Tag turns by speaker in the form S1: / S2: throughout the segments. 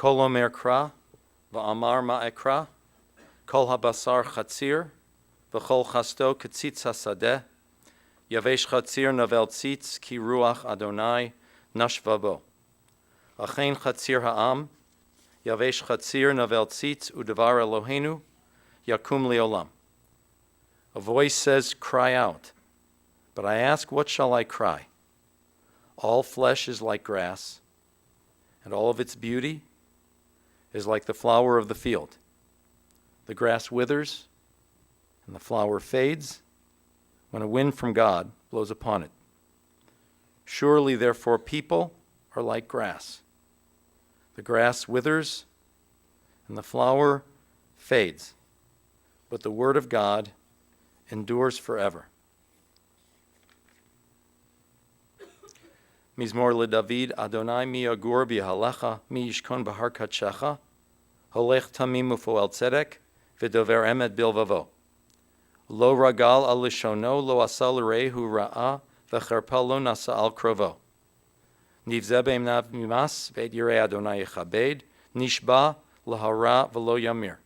S1: Kol omer kra, va'amar ma'ekra, kol habasar chatzir, v'chol chasto ketzitz hasadeh, yavesh chatzir navel tzitz ki ruach Adonai nashva bo. Achen chatzir ha'am, yavesh chatzir navel tzitz u'devar Eloheinu yakum leolam. A voice says, cry out. But I ask, what shall I cry? All flesh is like grass, and all of its beauty is like the flower of the field. The grass withers, and the flower fades when a wind from God blows upon it. Surely, therefore, people are like grass. The grass withers, and the flower fades, but the word of God endures forever. Mizmor LeDavid, Adonai mi agur b'halecha, mi yishkon b'har kadshecha, holech tamim ufoel tzedek, v'dover emet bilvavo. Lo ragal al lishono, lo asa l'rehu ra'a, v'cherpa lo nasa al krovo. Nivzeh be'emnav mimas, v'ed yirei Adonai yechabed, nishba l'hara v'lo yamir.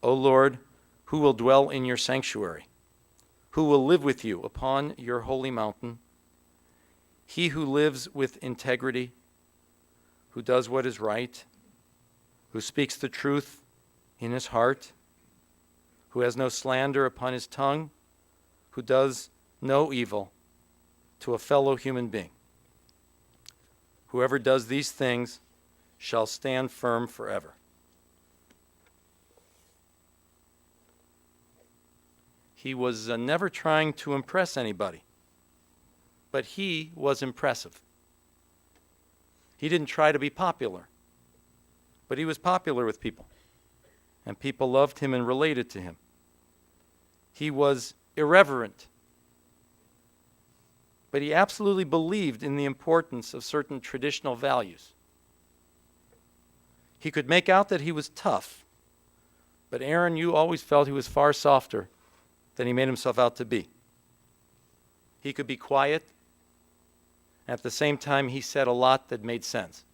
S1: O Lord, who will dwell in your sanctuary? Who will live with you upon your holy mountain? He who lives with integrity, who does what is right, who speaks the truth in his heart, who has no slander upon his tongue, who does no evil to a fellow human being. Whoever does these things shall stand firm forever. He was never trying to impress anybody, but he was impressive. He didn't try to be popular, but he was popular with people, and people loved him and related to him. He was irreverent, but he absolutely believed in the importance of certain traditional values. He could make out that he was tough, but Aaron, you always felt he was far softer than he made himself out to be. He could be quiet. At the same time, he said a lot that made sense.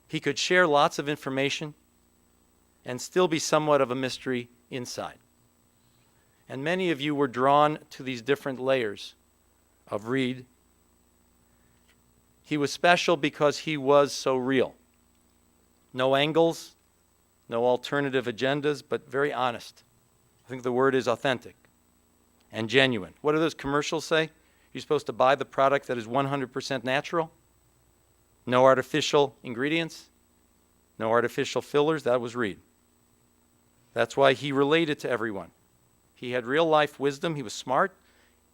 S1: He could share lots of information and still be somewhat of a mystery inside. And many of you were drawn to these different layers of Reed. He was special because he was so real. No angles, no alternative agendas, but very honest. I think the word is authentic and genuine. What do those commercials say? You're supposed to buy the product that is 100% natural. No artificial ingredients. No artificial fillers. That was Reed. That's why he related to everyone. He had real life wisdom. He was smart.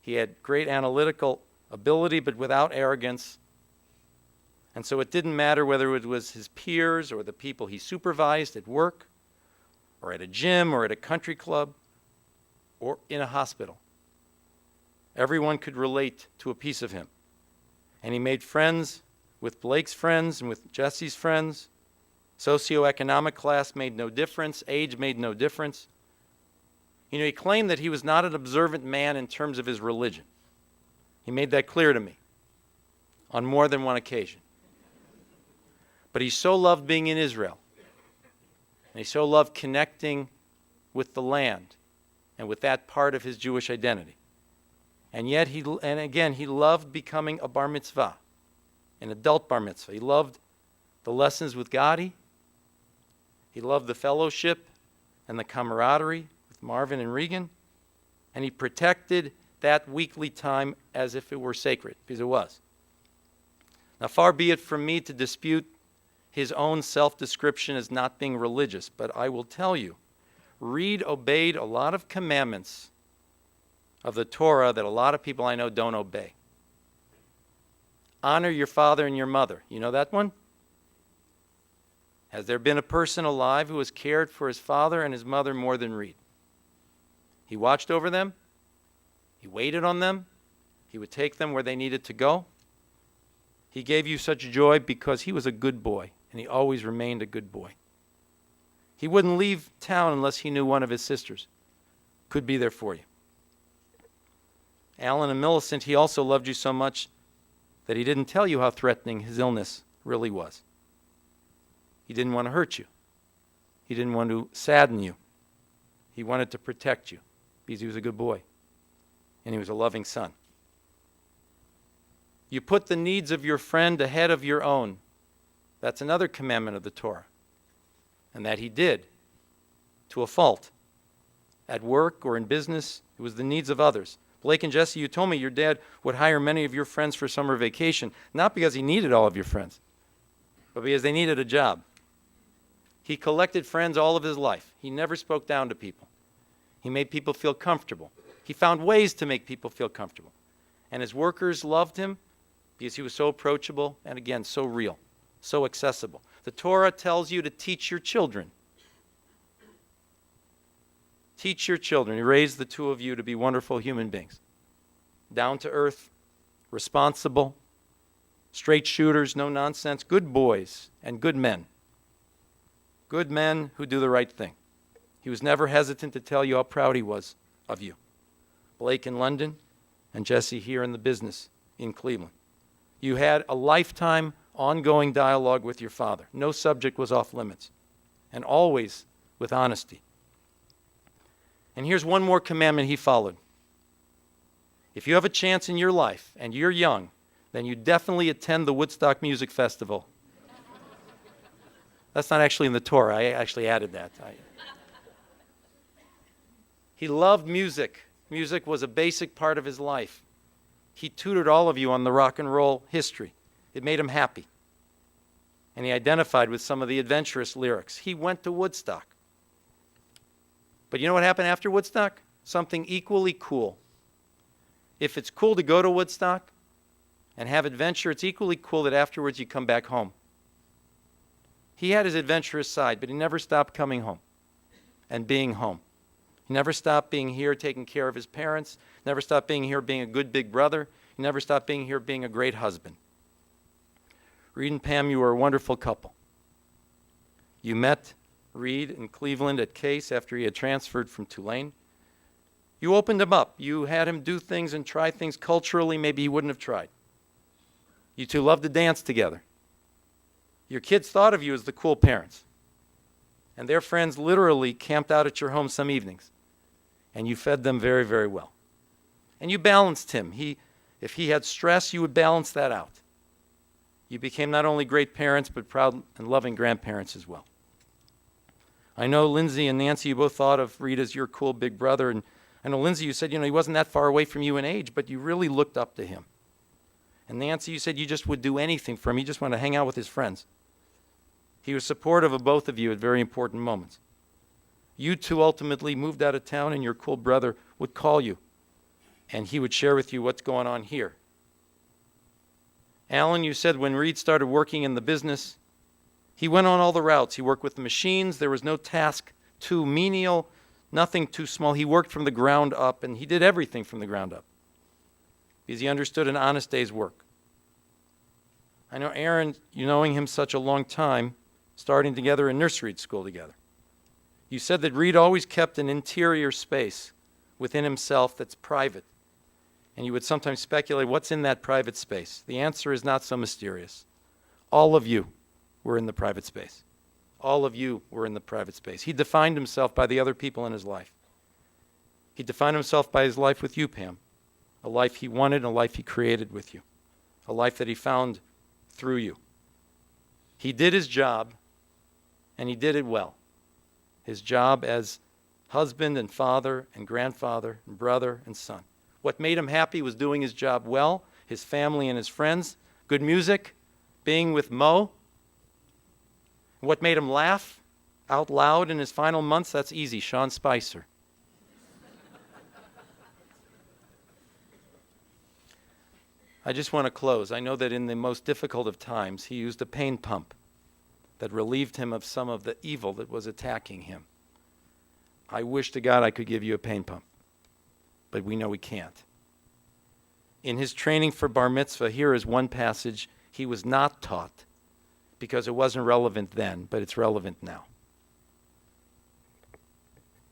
S1: He had great analytical ability, but without arrogance. And so it didn't matter whether it was his peers or the people he supervised at work or at a gym or at a country club or in a hospital. Everyone could relate to a piece of him. And he made friends with Blake's friends and with Jesse's friends. Socioeconomic class made no difference. Age made no difference. You know, he claimed that he was not an observant man in terms of his religion. He made that clear to me on more than one occasion. But he so loved being in Israel. And he so loved connecting with the land and with that part of his Jewish identity. And yet, he loved becoming a bar mitzvah, an adult bar mitzvah. He loved the lessons with Gadi. He loved the fellowship and the camaraderie with Marvin and Regan. And he protected that weekly time as if it were sacred, because it was. Now, far be it from me to dispute his own self-description as not being religious, but I will tell you, Reed obeyed a lot of commandments of the Torah that a lot of people I know don't obey. Honor your father and your mother. You know that one? Has there been a person alive who has cared for his father and his mother more than Reed? He watched over them. He waited on them. He would take them where they needed to go. He gave you such joy because he was a good boy, and he always remained a good boy. He wouldn't leave town unless he knew one of his sisters could be there for you. Alan and Millicent, he also loved you so much that he didn't tell you how threatening his illness really was. He didn't want to hurt you. He didn't want to sadden you. He wanted to protect you because he was a good boy and he was a loving son. You put the needs of your friend ahead of your own. That's another commandment of the Torah. And that he did, to a fault. At work or in business, it was the needs of others. Blake and Jesse, you told me your dad would hire many of your friends for summer vacation, not because he needed all of your friends, but because they needed a job. He collected friends all of his life. He never spoke down to people. He made people feel comfortable. He found ways to make people feel comfortable. And his workers loved him because he was so approachable and, again, so real, so accessible. The Torah tells you to teach your children. Teach your children. He raised the two of you to be wonderful human beings. Down to earth, responsible, straight shooters, no nonsense, good boys and good men. Good men who do the right thing. He was never hesitant to tell you how proud he was of you. Blake in London and Jesse here in the business in Cleveland. You had a lifetime ongoing dialogue with your father. No subject was off limits, and always with honesty. And here's one more commandment he followed. If you have a chance in your life and you're young, then you definitely attend the Woodstock Music Festival. That's not actually in the Torah. I actually added that. He loved music. Music was a basic part of his life. He tutored all of you on the rock and roll history. It made him happy. And he identified with some of the adventurous lyrics. He went to Woodstock. But you know what happened after Woodstock? Something equally cool. If it's cool to go to Woodstock and have adventure, it's equally cool that afterwards you come back home. He had his adventurous side, but he never stopped coming home and being home. He never stopped being here taking care of his parents, never stopped being here being a good big brother, he never stopped being here being a great husband. Reed and Pam, you were a wonderful couple. You met Reed in Cleveland at Case after he had transferred from Tulane. You opened him up. You had him do things and try things culturally maybe he wouldn't have tried. You two loved to dance together. Your kids thought of you as the cool parents. And their friends literally camped out at your home some evenings. And you fed them very, very well. And you balanced him. If he had stress, you would balance that out. You became not only great parents, but proud and loving grandparents as well. I know Lindsay and Nancy, you both thought of Reed as your cool big brother. And I know Lindsay, you said, he wasn't that far away from you in age, but you really looked up to him. And Nancy, you said you just would do anything for him. You just wanted to hang out with his friends. He was supportive of both of you at very important moments. You two ultimately moved out of town, and your cool brother would call you, and he would share with you what's going on here. Alan, you said when Reed started working in the business, he went on all the routes. He worked with the machines. There was no task too menial, nothing too small. He worked from the ground up, and he did everything from the ground up because he understood an honest day's work. I know Aaron, you knowing him such a long time, starting together in nursery school together. You said that Reed always kept an interior space within himself that's private. And you would sometimes speculate what's in that private space. The answer is not so mysterious. All of you were in the private space. All of you were in the private space. He defined himself by the other people in his life. He defined himself by his life with you, Pam. A life he wanted, a life he created with you. A life that he found through you. He did his job, and he did it well. His job as husband and father and grandfather and brother and son. What made him happy was doing his job well, his family and his friends, good music, being with Mo. What made him laugh out loud in his final months, that's easy, Sean Spicer. I just want to close. I know that in the most difficult of times, he used a pain pump that relieved him of some of the evil that was attacking him. I wish to God I could give you a pain pump, but we know we can't. In his training for bar mitzvah, here is one passage he was not taught because it wasn't relevant then, but it's relevant now.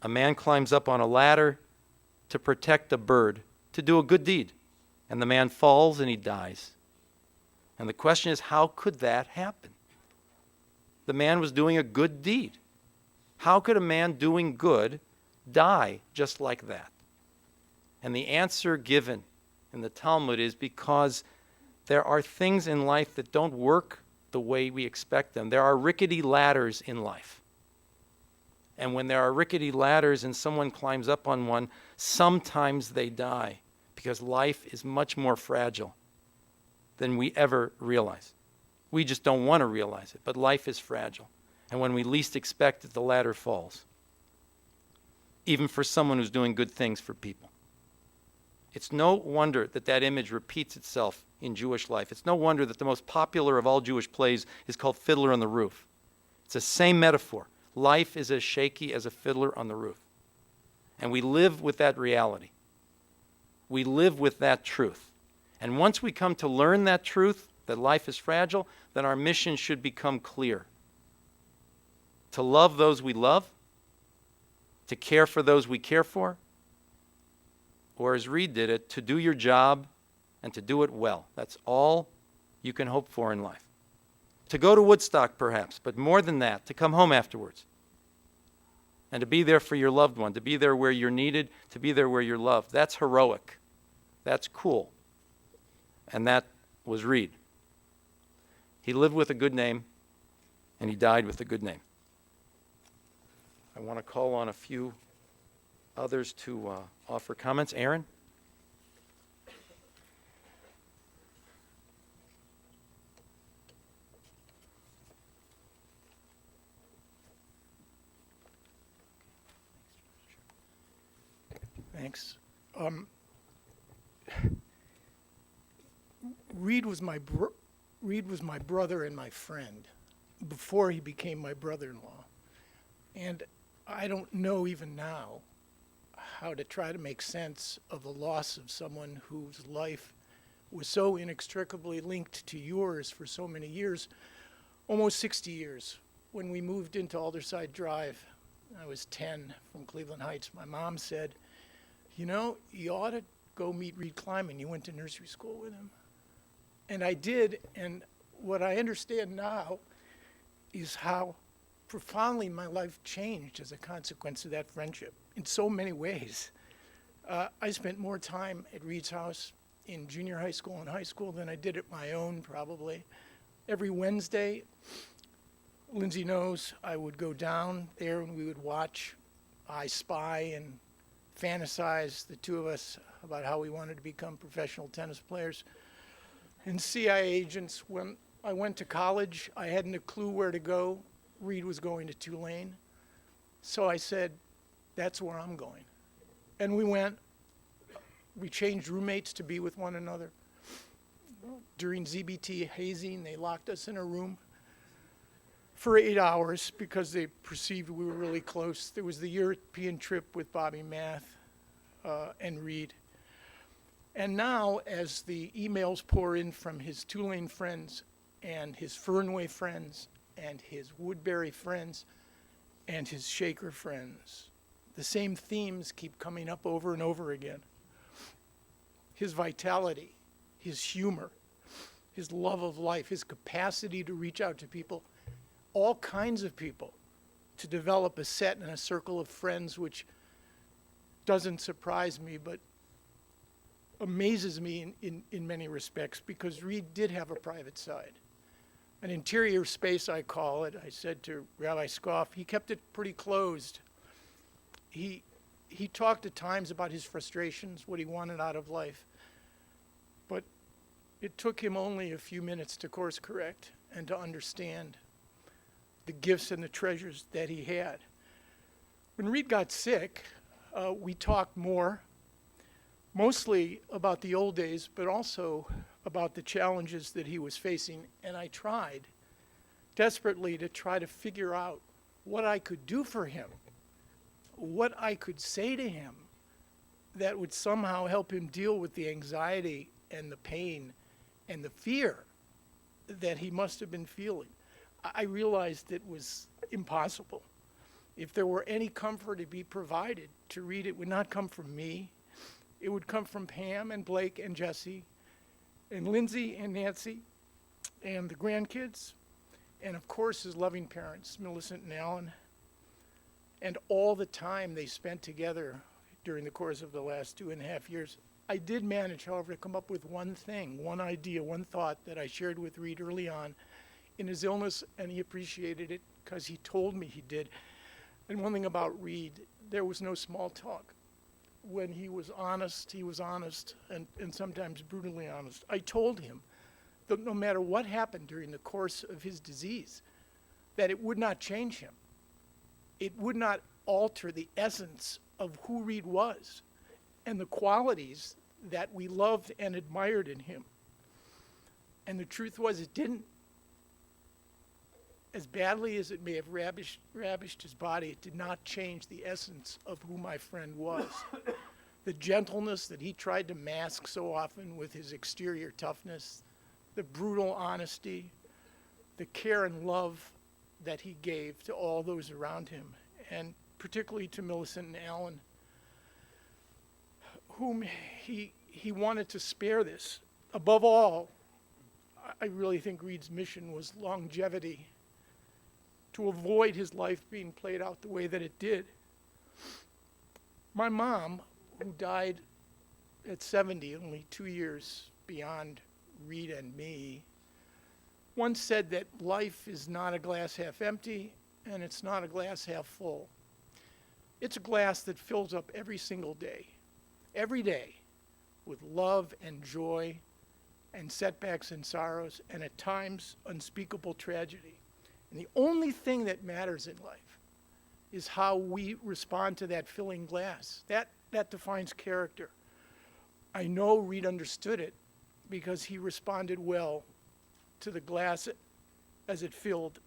S1: A man climbs up on a ladder to protect a bird, to do a good deed, and the man falls and he dies. And the question is, how could that happen? The man was doing a good deed. How could a man doing good die just like that? And the answer given in the Talmud is because there are things in life that don't work the way we expect them. There are rickety ladders in life. And when there are rickety ladders and someone climbs up on one, sometimes they die because life is much more fragile than we ever realize. We just don't want to realize it, but life is fragile. And when we least expect it, the ladder falls. Even for someone who's doing good things for people. It's no wonder that that image repeats itself in Jewish life. It's no wonder that the most popular of all Jewish plays is called Fiddler on the Roof. It's the same metaphor. Life is as shaky as a fiddler on the roof. And we live with that reality. We live with that truth. And once we come to learn that truth, that life is fragile, then our mission should become clear. To love those we love, to care for those we care for, or as Reed did it, to do your job and to do it well. That's all you can hope for in life. To go to Woodstock, perhaps, but more than that, to come home afterwards. And to be there for your loved one, to be there where you're needed, to be there where you're loved. That's heroic. That's cool. And that was Reed. He lived with a good name, and he died with a good name. I want to call on a few others to offer comments. Aaron?
S2: Thanks. Reed was my brother and my friend before he became my brother-in-law. And I don't know even now how to try to make sense of the loss of someone whose life was so inextricably linked to yours for so many years, almost 60 years. When we moved into Alderside Drive, I was 10 from Cleveland Heights. My mom said, you know, you ought to go meet Reed Kleinman. You went to nursery school with him. And I did, and what I understand now is how profoundly my life changed as a consequence of that friendship in so many ways. I spent more time at Reed's house in junior high school and high school than I did at my own, probably. Every Wednesday, Lindsay knows, I would go down there and we would watch I Spy and fantasize, the two of us, about how we wanted to become professional tennis players and CIA agents. When I went to college, I hadn't a clue where to go. Reed was going to Tulane. So I said, that's where I'm going. And we went. We changed roommates to be with one another. During ZBT hazing, they locked us in a room for 8 hours because they perceived we were really close. There was the European trip with Bobby Math and Reed. And now, as the emails pour in from his Tulane friends and his Fernway friends and his Woodbury friends and his Shaker friends, the same themes keep coming up over and over again. His vitality, his humor, his love of life, his capacity to reach out to people, all kinds of people, to develop a set and a circle of friends, which doesn't surprise me, but amazes me in many respects, because Reed did have a private side. An interior space, I call it. I said to Rabbi Scoff, he kept it pretty closed. He talked at times about his frustrations, what he wanted out of life. But it took him only a few minutes to course correct and to understand the gifts and the treasures that he had. When Reed got sick, we talked more, mostly about the old days, but also about the challenges that he was facing. And I tried desperately to try to figure out what I could do for him, what I could say to him that would somehow help him deal with the anxiety and the pain and the fear that he must have been feeling. I realized it was impossible. If there were any comfort to be provided to Reed, it would not come from me. It would come from Pam and Blake and Jesse and Lindsay and Nancy and the grandkids And of course, his loving parents, Millicent and Alan, and all the time they spent together during the course of the last 2.5 years. I did manage, however, to come up with one thing, one idea, one thought that I shared with Reed early on in his illness, and he appreciated it because he told me he did. And one thing about Reed, there was no small talk. When he was honest, and sometimes brutally honest. I told him that no matter what happened during the course of his disease, that it would not change him. It would not alter the essence of who Reed was and the qualities that we loved and admired in him. And the truth was, it didn't. As badly as it may have ravished his body, it did not change the essence of who my friend was. The gentleness that he tried to mask so often with his exterior toughness, the brutal honesty, the care and love that he gave to all those around him, and particularly to Millicent and Alan, whom he wanted to spare this. Above all, I really think Reed's mission was longevity, to avoid his life being played out the way that it did. My mom, who died at 70, only 2 years beyond Reed and me, once said that life is not a glass half empty, and it's not a glass half full. It's a glass that fills up every single day, with love and joy and setbacks and sorrows, and at times unspeakable tragedy. And the only thing that matters in life is how we respond to that filling glass. That defines character. I know Reed understood it because he responded well to the glass as it filled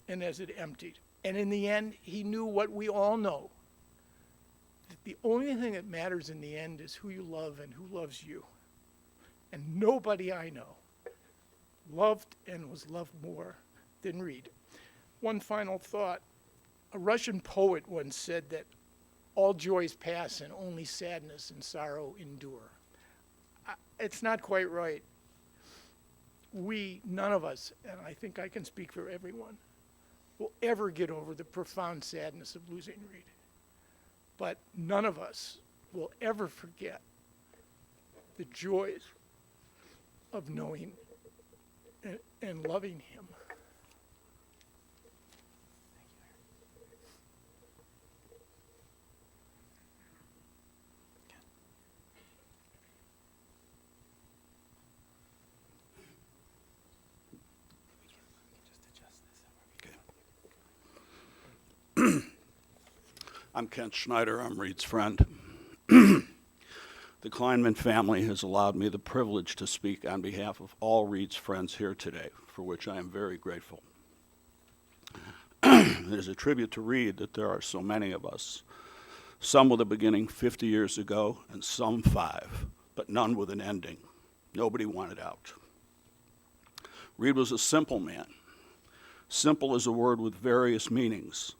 S2: and as it emptied. And in the end, he knew what we all know, that the only thing that matters in the end is who you love and who loves you. And nobody I know loved and was loved more than Reed. One final thought. A Russian poet once said that all joys pass and only sadness and sorrow endure. It's not quite right. None of us, and I think I can speak for everyone, will ever get over the profound sadness of losing Reed. But none of us will ever forget the joys of knowing and loving him.
S3: I'm Kent Schneider. I'm Reed's friend. The Kleinman family has allowed me the privilege to speak on behalf of all Reed's friends here today, for which I am very grateful. It is a tribute to Reed that there are so many of us, some with a beginning 50 years ago and some 5, but none with an ending. Nobody wanted out. Reed was a simple man. Simple is a word with various meanings.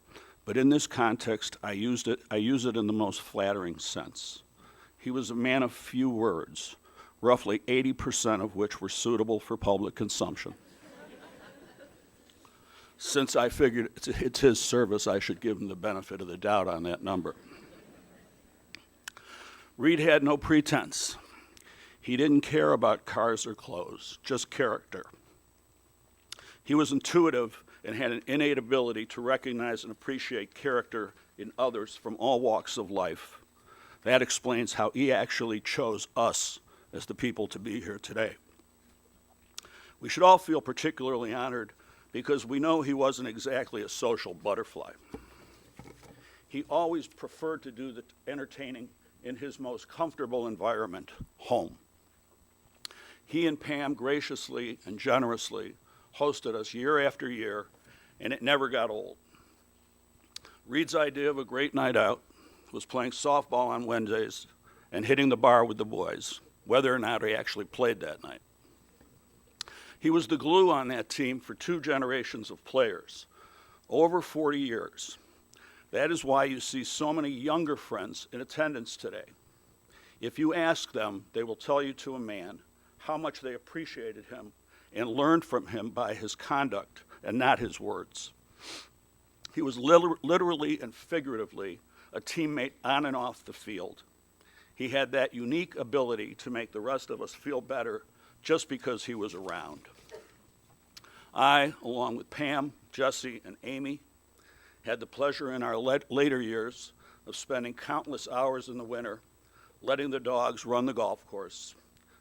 S3: But in this context, I use it in the most flattering sense. He was a man of few words, roughly 80% of which were suitable for public consumption. Since I figured it's his service, I should give him the benefit of the doubt on that number. Reed had no pretense. He didn't care about cars or clothes, just character. He was intuitive and had an innate ability to recognize and appreciate character in others from all walks of life. That explains how he actually chose us as the people to be here today. We should all feel particularly honored because we know he wasn't exactly a social butterfly. He always preferred to do the entertaining in his most comfortable environment, home. He and Pam graciously and generously hosted us year after year, and it never got old. Reed's idea of a great night out was playing softball on Wednesdays and hitting the bar with the boys, whether or not he actually played that night. He was the glue on that team for 2 generations of players, over 40 years. That is why you see so many younger friends in attendance today. If you ask them, they will tell you to a man how much they appreciated him and learned from him by his conduct and not his words. He was literally and figuratively a teammate on and off the field. He had that unique ability to make the rest of us feel better just because he was around. I, along with Pam, Jesse, and Amy, had the pleasure in our later years of spending countless hours in the winter letting the dogs run the golf course,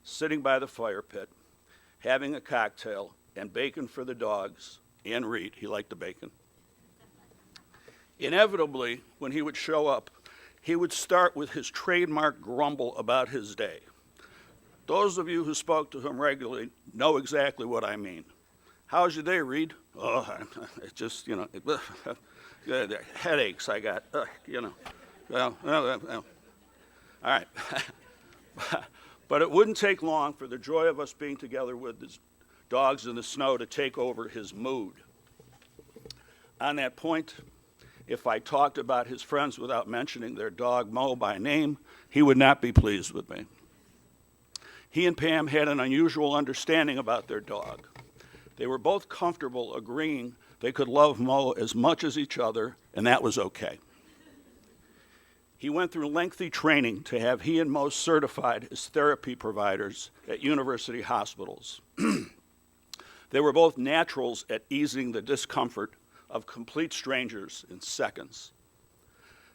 S3: sitting by the fire pit, having a cocktail, and bacon for the dogs, and Reed. He liked the bacon. Inevitably, when he would show up, he would start with his trademark grumble about his day. Those of you who spoke to him regularly know exactly what I mean. How's your day, Reed? Oh, it's just, headaches I got, Well. All right. But it wouldn't take long for the joy of us being together with his dogs in the snow to take over his mood. On that point, if I talked about his friends without mentioning their dog Mo by name, he would not be pleased with me. He and Pam had an unusual understanding about their dog. They were both comfortable agreeing they could love Mo as much as each other, and that was okay. He went through lengthy training to have he and Mo certified as therapy providers at university hospitals. They were both naturals at easing the discomfort of complete strangers in seconds.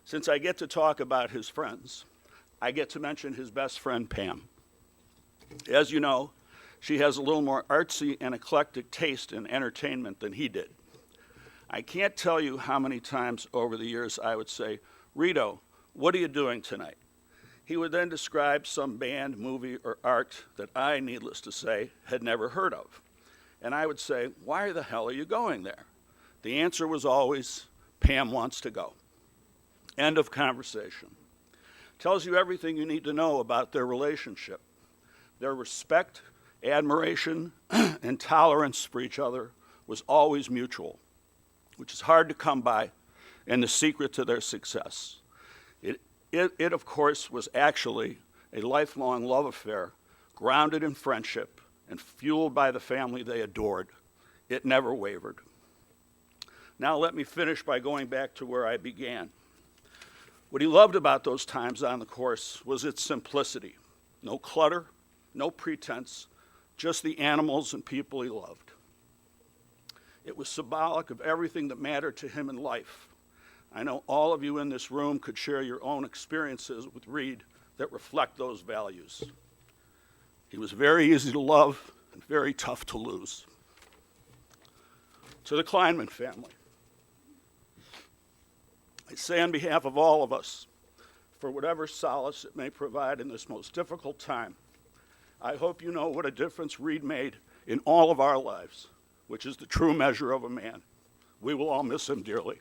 S3: Since I get to talk about his friends, I get to mention his best friend, Pam. As you know, she has a little more artsy and eclectic taste in entertainment than he did. I can't tell you how many times over the years I would say, Rito, what are you doing tonight? He would then describe some band, movie, or art that I, needless to say, had never heard of. And I would say, why the hell are you going there? The answer was always, Pam wants to go. End of conversation. Tells you everything you need to know about their relationship. Their respect, admiration, and tolerance for each other was always mutual, which is hard to come by and the secret to their success. It, of course, was actually a lifelong love affair grounded in friendship and fueled by the family they adored. It never wavered. Now let me finish by going back to where I began. What he loved about those times on the course was its simplicity. No clutter, no pretense, just the animals and people he loved. It was symbolic of everything that mattered to him in life. I know all of you in this room could share your own experiences with Reed that reflect those values. He was very easy to love and very tough to lose. To the Kleinman family, I say on behalf of all of us, for whatever solace it may provide in this most difficult time, I hope you know what a difference Reed made in all of our lives, which is the true measure of a man. We will all miss him dearly.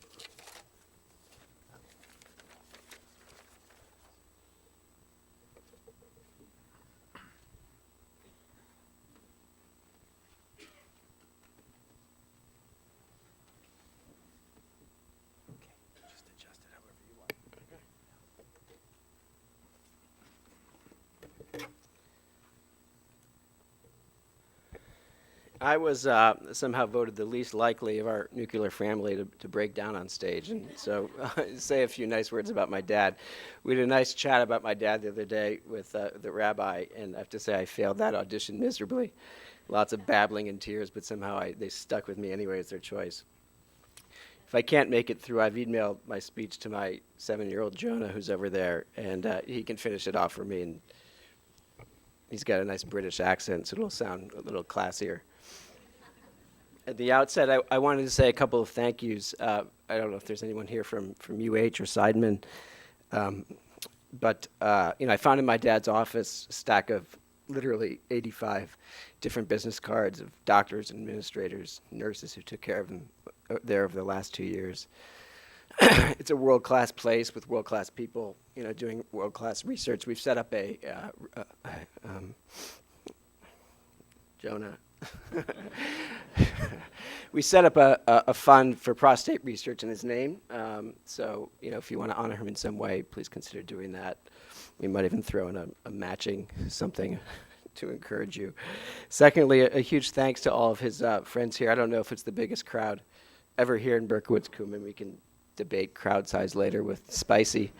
S4: I was somehow voted the least likely of our nuclear family to break down on stage, and so say a few nice words about my dad. We had a nice chat about my dad the other day with the rabbi, and I have to say I failed that audition miserably. Lots of babbling and tears, but somehow they stuck with me anyway. It's their choice. If I can't make it through, I've emailed my speech to my 7-year-old Jonah, who's over there, and he can finish it off for me. And he's got a nice British accent, so it'll sound a little classier. At the outset, I wanted to say a couple of thank yous. I don't know if there's anyone here from UH or Seidman, but I found in my dad's office a stack of literally 85 different business cards of doctors, administrators, nurses who took care of him there over the last 2 years. It's a world-class place with world-class people, doing world-class research. We've set up Jonah. We set up a fund for prostate research in his name. So, if you want to honor him in some way, please consider doing that. We might even throw in a matching something to encourage you. Secondly, a huge thanks to all of his friends here. I don't know if it's the biggest crowd ever here in Berkowitz-Kumin. We can debate crowd size later with Spicy.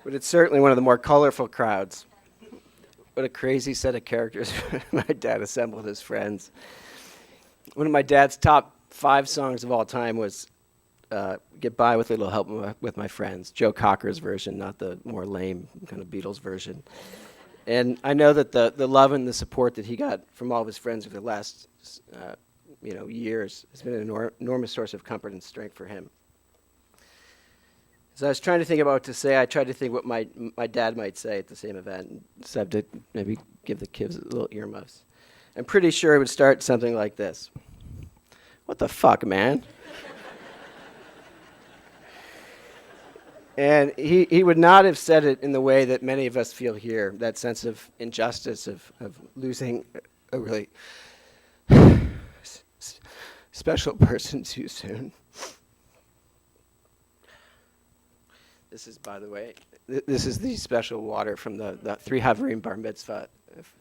S4: But it's certainly one of the more colorful crowds. What a crazy set of characters my dad assembled as friends. One of my dad's top 5 songs of all time was Get By With a Little Help with My Friends, Joe Cocker's version, not the more lame kind of Beatles version. And I know that the love and the support that he got from all of his friends over the last years has been an enormous source of comfort and strength for him. As I was trying to think about what to say, I tried to think what my dad might say at the same event, and decided to maybe give the kids little earmuffs. I'm pretty sure it would start something like this. What the fuck, man? And he would not have said it in the way that many of us feel here, that sense of injustice, of losing a really special person too soon. This is, by the way, this is the special water from the 3 Havarim bar mitzvah, if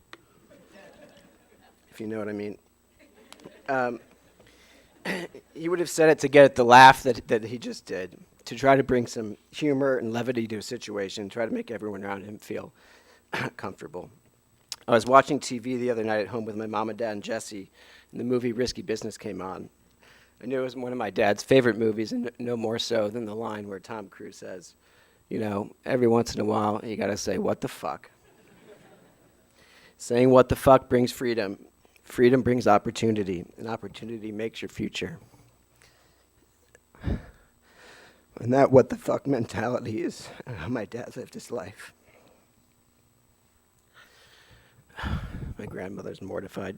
S4: you know what I mean. He would have said it to get at the laugh that he just did, to try to bring some humor and levity to a situation, try to make everyone around him feel comfortable. I was watching TV the other night at home with my mom and dad and Jesse, and the movie Risky Business came on. I knew it was one of my dad's favorite movies, and no more so than the line where Tom Cruise says, every once in a while, you gotta say, what the fuck? Saying what the fuck brings freedom. Freedom brings opportunity, and opportunity makes your future. And that what the fuck mentality is how my dad lived his life. My grandmother's mortified.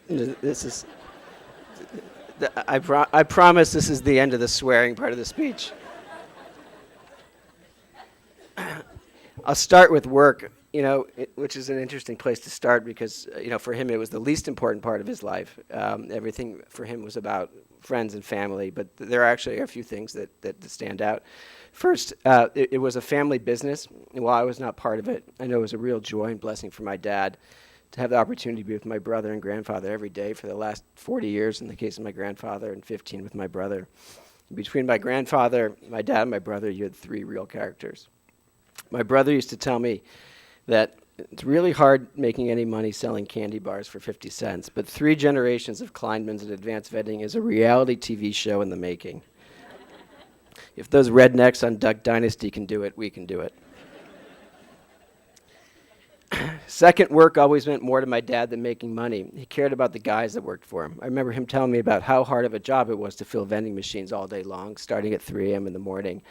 S4: This is... I promise this is the end of the swearing part of the speech. I'll start with work, which is an interesting place to start because, for him it was the least important part of his life. Everything for him was about friends and family, but there actually are a few things that stand out. First, it was a family business, and while I was not part of it, I know it was a real joy and blessing for my dad to have the opportunity to be with my brother and grandfather every day for the last 40 years in the case of my grandfather and 15 with my brother. Between my grandfather, my dad, and my brother, you had 3 real characters. My brother used to tell me that it's really hard making any money selling candy bars for 50 cents, but 3 generations of Kleinmans and advanced vetting is a reality TV show in the making. If those rednecks on Duck Dynasty can do it, we can do it. Second, work always meant more to my dad than making money. He cared about the guys that worked for him. I remember him telling me about how hard of a job it was to fill vending machines all day long, starting at 3 a.m. in the morning.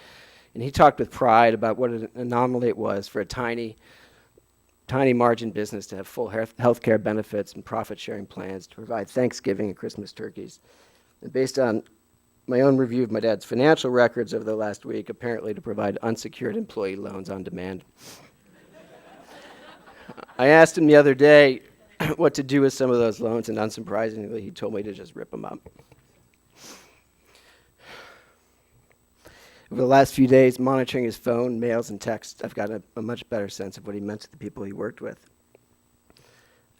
S4: And he talked with pride about what an anomaly it was for a tiny margin business to have full health care benefits and profit-sharing plans to provide Thanksgiving and Christmas turkeys. And based on my own review of my dad's financial records over the last week, apparently to provide unsecured employee loans on demand. I asked him the other day what to do with some of those loans, and unsurprisingly, he told me to just rip them up. Over the last few days, monitoring his phone, mails, and texts, I've gotten a much better sense of what he meant to the people he worked with.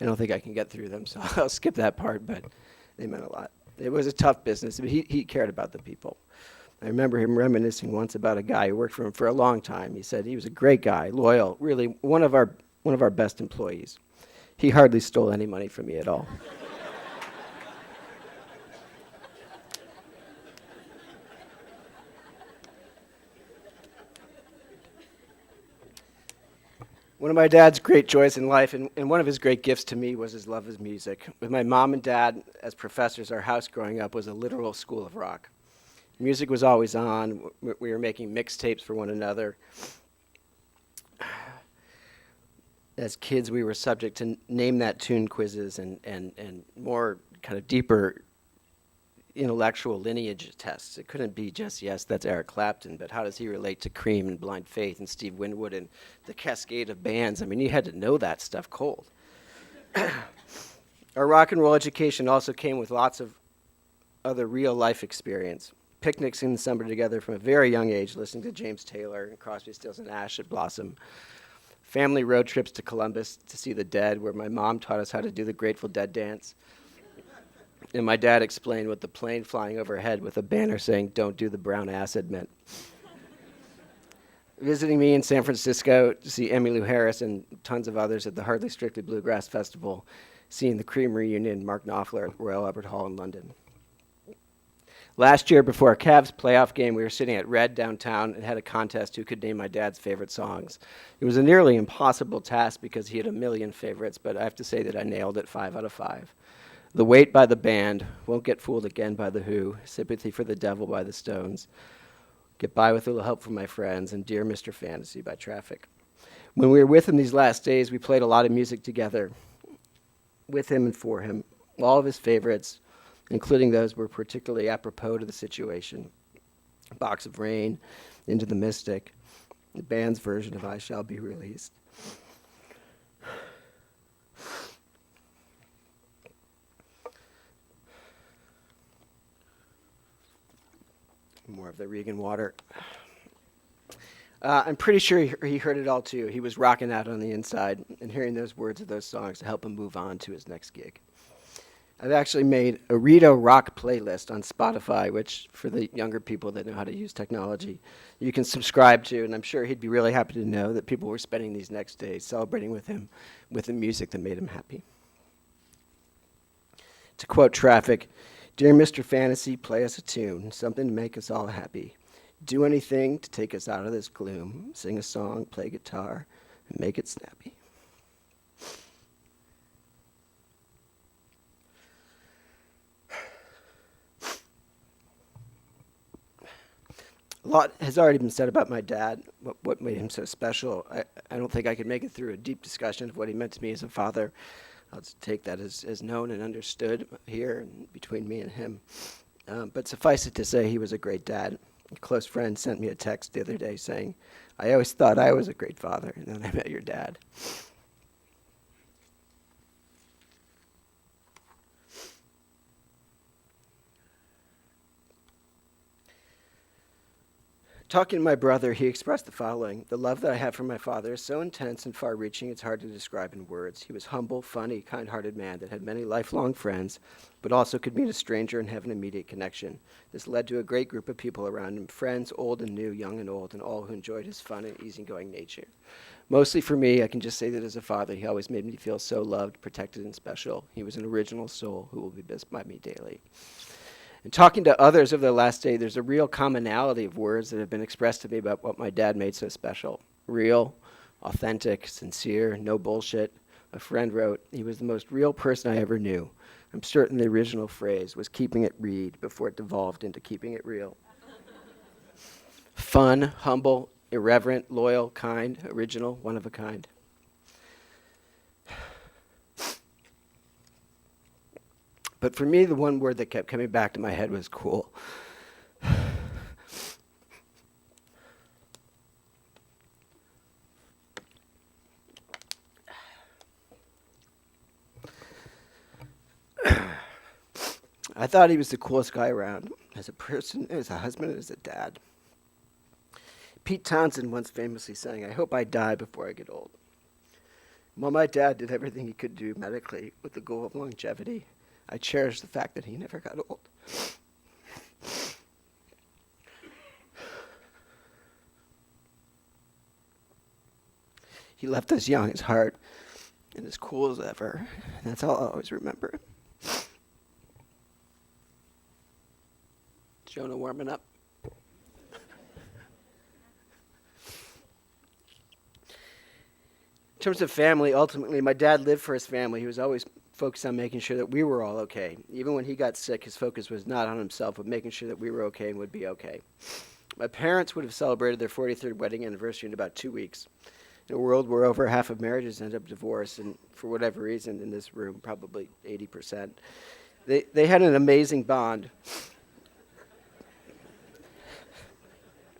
S4: I don't think I can get through them, so I'll skip that part, but they meant a lot. It was a tough business, but he cared about the people. I remember him reminiscing once about a guy who worked for him for a long time. He said he was a great guy, loyal, really one of our best employees. He hardly stole any money from me at all. One of my dad's great joys in life, and one of his great gifts to me, was his love of music. With my mom and dad as professors, our house growing up was a literal school of rock. Music was always on. We were making mixtapes for one another. As kids, we were subject to name that tune quizzes and more kind of deeper intellectual lineage tests. It couldn't be just, yes, that's Eric Clapton, but how does he relate to Cream and Blind Faith and Steve Winwood and the cascade of bands? I mean, you had to know that stuff cold. Our rock and roll education also came with lots of other real life experience. Picnics in the summer together from a very young age, listening to James Taylor and Crosby, Stills, and Nash at Blossom. family road trips to Columbus to see the dead, where my mom taught us how to do the Grateful Dead dance. And my dad explained what the plane flying overhead with a banner saying, "Don't do the brown acid" meant. Visiting me in San Francisco to see Emmylou Harris and tons of others at the Hardly Strictly Bluegrass Festival, seeing the Cream reunion, Mark Knopfler at Royal Albert Hall in London. Last year, before a Cavs playoff game, we were sitting at Red downtown and had a contest who could name my dad's favorite songs. It was a nearly impossible task because he had a million favorites, but I have to say that I nailed it 5 out of 5. The Weight by the Band, Won't Get Fooled Again by The Who, Sympathy for the Devil by the Stones, Get By With a Little Help from My Friends, and Dear Mr. Fantasy by Traffic. When we were with him these last days, we played a lot of music together, with him and for him. All of his favorites, including those were particularly apropos to the situation. Box of Rain, Into the Mystic, the band's version of I Shall Be Released. More of the Regan water. I'm pretty sure he heard it all too. He was rocking out on the inside and hearing those words of those songs to help him move on to his next gig. I've actually made a Rito rock playlist on Spotify, which for the younger people that know how to use technology, you can subscribe to, and I'm sure he'd be really happy to know that people were spending these next days celebrating with him with the music that made him happy. To quote Traffic, "Dear Mr. Fantasy, play us a tune, something to make us all happy. Do anything to take us out of this gloom. Sing a song, play guitar, and make it snappy." A lot has already been said about my dad, what made him so special. I don't think I could make it through a deep discussion of what he meant to me as a father. I'll just take that as known and understood here and between me and him. But suffice it to say, he was a great dad. A close friend sent me a text the other day saying, "I always thought I was a great father, and then I met your dad." Talking to my brother, he expressed the following: "The love that I have for my father is so intense and far-reaching it's hard to describe in words. He was humble, funny, kind-hearted man that had many lifelong friends, but also could meet a stranger and have an immediate connection. This led to a great group of people around him, friends, old and new, young and old, and all who enjoyed his fun and easygoing nature. Mostly for me, I can just say that as a father, he always made me feel so loved, protected, and special. He was an original soul who will be missed by me daily." And talking to others over the last day, there's a real commonality of words that have been expressed to me about what my dad made so special. Real, authentic, sincere, no bullshit. A friend wrote, "He was the most real person I ever knew. I'm certain the original phrase was keeping it read before it devolved into keeping it real." Fun, humble, irreverent, loyal, kind, original, one of a kind. But for me, the one word that kept coming back to my head was cool. I thought he was the coolest guy around, as a person, as a husband, as a dad. Pete Townsend once famously sang, "I hope I die before I get old." While my dad did everything he could do medically with the goal of longevity, I cherish the fact that he never got old. He left us young as heart and as cool as ever. And that's all I'll always remember. Jonah warming up. In terms of family, ultimately, my dad lived for his family. He was always focused on making sure that we were all okay. Even when he got sick, his focus was not on himself, but making sure that we were okay and would be okay. My parents would have celebrated their 43rd wedding anniversary in about 2 weeks. In a world where over half of marriages end up divorced, and for whatever reason in this room, probably 80%, they had an amazing bond.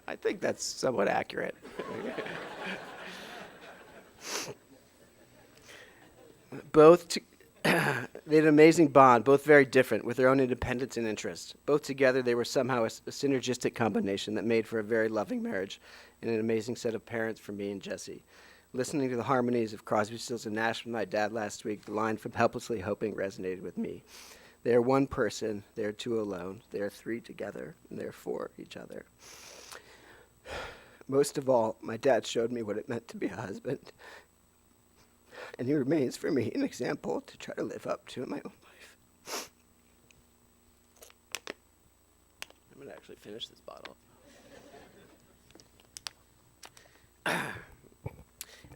S4: I think that's somewhat accurate. They had an amazing bond, both very different, with their own independence and interests. Both together, they were somehow a synergistic combination that made for a very loving marriage and an amazing set of parents for me and Jesse. Listening to the harmonies of Crosby, Stills, and Nash with my dad last week, the line from Helplessly Hoping resonated with me. They are one person, they are two alone, they are three together, and they are for each other. Most of all, my dad showed me what it meant to be a husband, and he remains for me an example to try to live up to in my own life. I'm going to actually finish this bottle.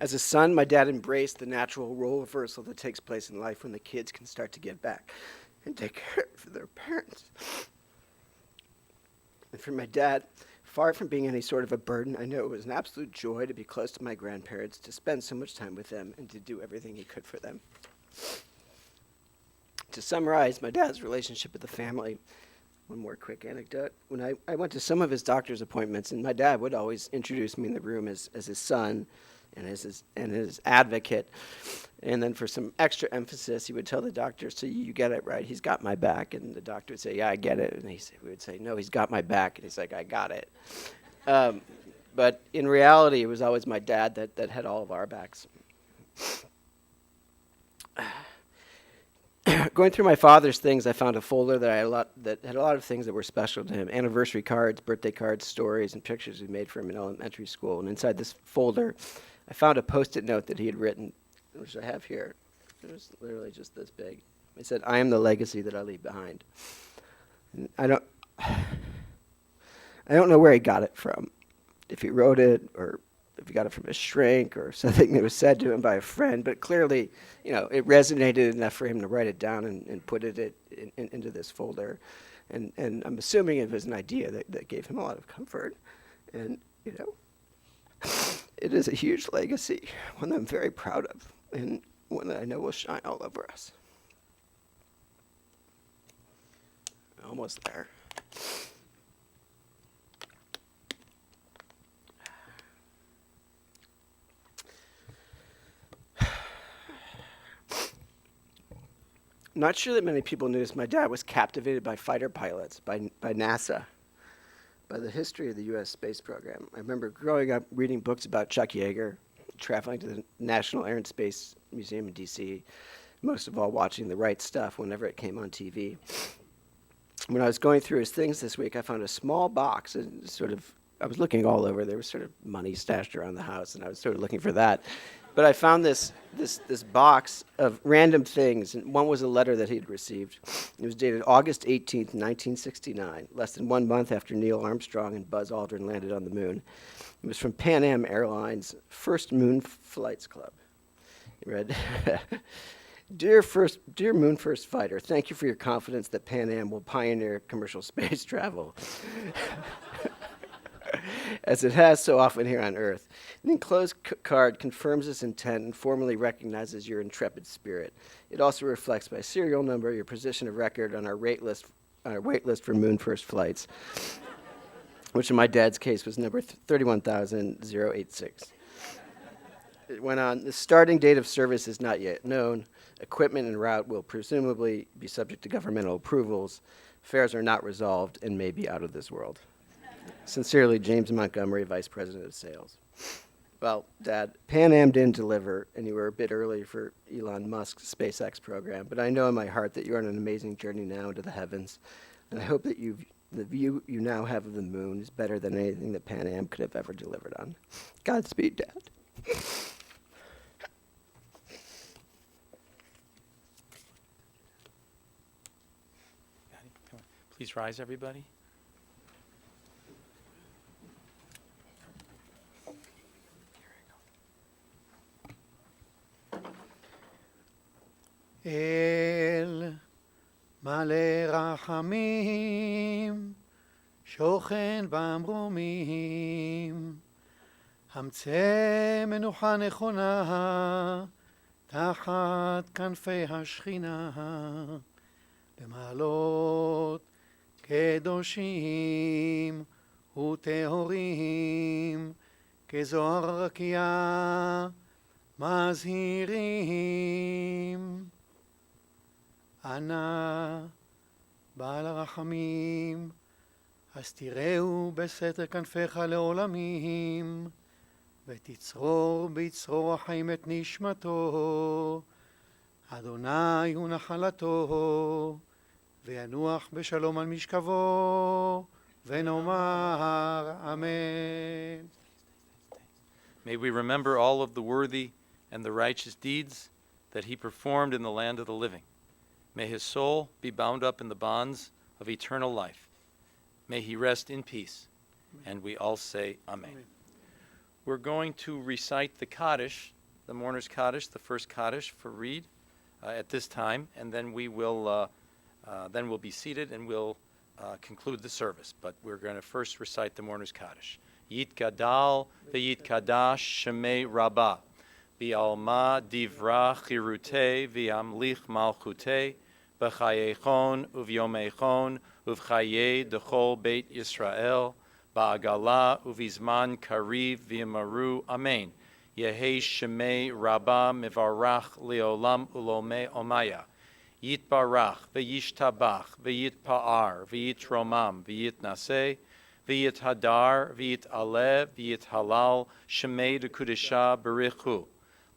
S4: As a son, my dad embraced the natural role reversal that takes place in life when the kids can start to give back and take care of their parents. And for my dad, far from being any sort of a burden, I know it was an absolute joy to be close to my grandparents, to spend so much time with them, and to do everything he could for them. To summarize my dad's relationship with the family, one more quick anecdote. When I went to some of his doctor's appointments, and my dad would always introduce me in the room as his son and as his advocate. And then for some extra emphasis, he would tell the doctor, so you get it right, he's got my back. And the doctor would say, yeah, I get it. And we would say, no, he's got my back. And he's like, I got it. But in reality, it was always my dad that had all of our backs. Going through my father's things, I found a folder that had a lot of things that were special to him: anniversary cards, birthday cards, stories, and pictures we made for him in elementary school. And inside this folder, I found a Post-it note that he had written, which I have here. It was literally just this big. It said, "I am the legacy that I leave behind." And I don't know where he got it from, if he wrote it or if he got it from his shrink or something that was said to him by a friend, but clearly, it resonated enough for him to write it down and put it into this folder. And I'm assuming it was an idea that gave him a lot of comfort. And, it is a huge legacy, one that I'm very proud of, and one that I know will shine all over us. Almost there. I'm not sure that many people noticed my dad was captivated by fighter pilots, by NASA, by the history of the U.S. space program. I remember growing up reading books about Chuck Yeager, traveling to the National Air and Space Museum in D.C., most of all watching The Right Stuff whenever it came on TV. When I was going through his things this week, I found a small box, and I was looking all over. There was sort of money stashed around the house, and I was sort of looking for that. But I found this box of random things, and one was a letter that he'd received. It was dated August 18th, 1969, less than 1 month after Neil Armstrong and Buzz Aldrin landed on the moon. It was from Pan Am Airlines' First Moon Flights Club. It read, Dear Moon First Fighter, thank you for your confidence that Pan Am will pioneer commercial space travel, as it has so often here on Earth. The enclosed card confirms this intent and formally recognizes your intrepid spirit. It also reflects by serial number your position of record on our wait list for Moon First flights, which in my dad's case was number 31,086. It went on, the starting date of service is not yet known. Equipment en route will presumably be subject to governmental approvals. Fares are not resolved and may be out of this world. Sincerely, James Montgomery, Vice President of Sales. Well, Dad, Pan Am didn't deliver, and you were a bit early for Elon Musk's SpaceX program, but I know in my heart that you're on an amazing journey now into the heavens, and I hope that the view you now have of the moon is better than anything that Pan Am could have ever delivered on. Godspeed, Dad.
S1: Please rise, everybody.
S2: אל מלא רחמים, שוכן במרומים, המצא מנוחה נכונה, תחת כנפי השכינה, במעלות קדושים וטהורים, כזוהר רקיע מזהירים. אנא בעל הרחמים, הסתירהו בסתר כנפיך לעולמים,
S5: ותצרור ביצרור החיים את נשמתו. אדוני הוא נחלתו, וינוח בשלום על משכבו, ונאמר אמן.
S1: May we remember all of the worthy and the righteous deeds that he performed in the land of the living. May his soul be bound up in the bonds of eternal life. May he rest in peace. And we all say Amen.
S5: Amen.
S1: We're going to recite the Kaddish, the mourner's Kaddish, the first Kaddish for Reed at this time, and then we'll be seated and we'll conclude the service. But we're going to first recite the mourner's Kaddish. Yit Gadal v'yit Kadash Shemei Rabbah B'alma Divra Chirute V'amlich Malchute B'chayechon Uv'yomechon Uv'chaye Dechol Beit Yisrael Ba'agala Uv'izman Kariv V'yamaru Amen. Yehi Shemei Rabbah Mivarach Leolam Ulome Omaya Yitbarach V'yishtabach V'yitpa'ar V'yitromam V'yitnaseh V'yit hadar, v'yit aleh, v'yit halal, shemei dekudesha berichu,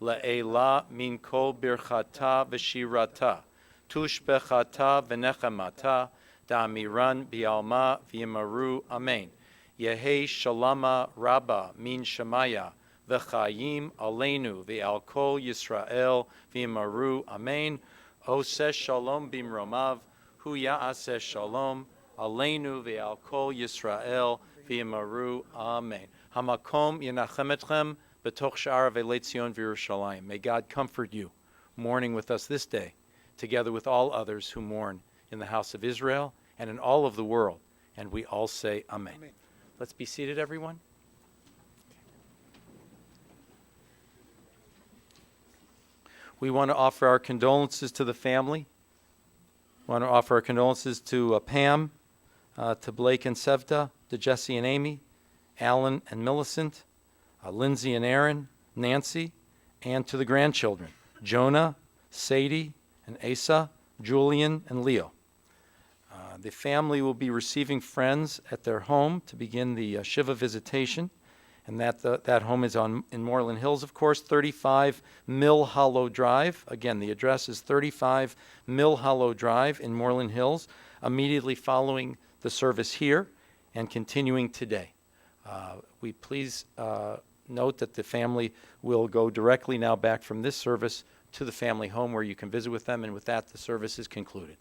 S1: le'ela min kol birchata v'shirata, tushbechata v'nechamata, da'amiran bi'alma v'yimaru, amen. Yehi shalama rabba min shemaya, v'chayim aleinu v'al kol Yisrael v'yimaru, amen. Oseh shalom bimromav, hu ya'aseh shalom, Aleinu ve'al kol Yisrael v'yimaru. Amen. Hamakom yenachem etchem b'toch sha'ar ve'lei Tzion v'Yerushalayim. May God comfort you, mourning with us this day, together with all others who mourn in the house of Israel and in all of the world. And we all say Amen.
S5: Amen.
S1: Let's be seated, everyone. We want to offer our condolences to the family. We want to offer our condolences to Pam, to Blake and Sevda, to Jesse and Amy, Alan and Millicent, Lindsay and Aaron, Nancy, and to the grandchildren, Jonah, Sadie, and Asa, Julian, and Leo. The family will be receiving friends at their home to begin the Shiva visitation, and that home is in Moreland Hills, of course, 35 Mill Hollow Drive. Again, the address is 35 Mill Hollow Drive in Moreland Hills, immediately following the service here and continuing today. We please note that the family will go directly now back from this service to the family home where you can visit with them, and with that, the service is concluded.